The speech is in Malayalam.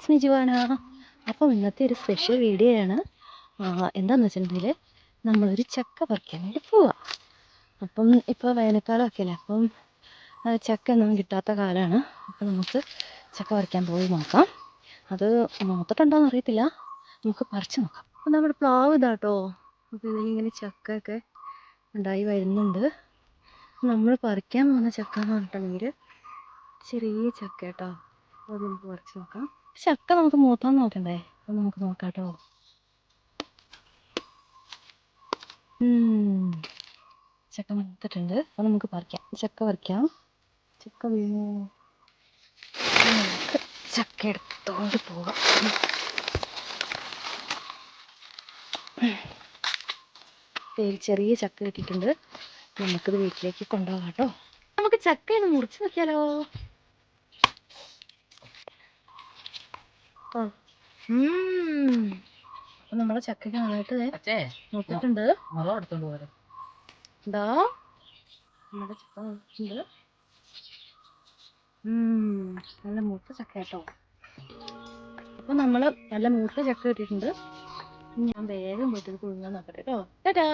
It's me Juana. അപ്പം ഇന്നത്തെ ഒരു സ്പെഷ്യൽ വീഡിയോ ആണ്. എന്താണെന്ന് വെച്ചിട്ടുണ്ടെങ്കിൽ നമ്മളൊരു ചക്ക പറിക്കാൻ വേണ്ടി പോവാം. അപ്പം ഇപ്പോൾ വേനൽക്കാലമൊക്കെ അല്ലേ, അപ്പം ചക്ക ഒന്നും കിട്ടാത്ത കാലമാണ്. അപ്പം നമുക്ക് ചക്ക പറിക്കാൻ പോയി നോക്കാം. അത് മൂത്തിട്ടുണ്ടോയെന്ന് അറിയത്തില്ല, നമുക്ക് പറിച്ച് നോക്കാം. അപ്പം നമ്മുടെ പ്ലാവ് ഇതാട്ടോ. അപ്പോൾ ഇതിലിങ്ങനെ ചക്കയൊക്കെ ഉണ്ടായി വരുന്നുണ്ട്. നമ്മൾ പറിക്കാൻ പോകുന്ന ചക്ക എന്ന് പറഞ്ഞിട്ടുണ്ടെങ്കിൽ ചെറിയ ചക്ക കേട്ടോ. അത് നമുക്ക് പറിച്ച് നോക്കാം. ചക്ക നമുക്ക് മൂത്താൻ നോക്കണ്ടേ, അപ്പം നമുക്ക് നോക്കാം കേട്ടോ. ചക്ക മൂത്തിട്ടുണ്ട്, അപ്പം നമുക്ക് പറിക്കാം. ചക്ക പറിക്കാം. ചക്ക വീണു. നമുക്ക് ചക്ക എടുത്തോണ്ട് പോകാം. ചെറിയ ചക്ക കിട്ടിയിട്ടുണ്ട്, നമുക്കിത് വീട്ടിലേക്ക് കൊണ്ടുപോകാം കേട്ടോ. നമുക്ക് ചക്കയൊന്ന് മുറിച്ച് നോക്കിയാലോ. അപ്പൊ നമ്മളെ ചക്കയ്ക്ക് നന്നായിട്ട് നോക്കിയിട്ടുണ്ട്. എന്താ നമ്മുടെ ചക്ക നോക്കിയിട്ടുണ്ട്. നല്ല മൂത്ത ചക്ക കേട്ടോ. അപ്പൊ നമ്മള് നല്ല മൂത്ത ചക്ക കിട്ടിയിട്ടുണ്ട്. ഞാൻ വേഗം പോയിട്ട് കുഴുങ്ങാൻ നോക്കട്ടെ കേട്ടോ. ടാറ്റാ.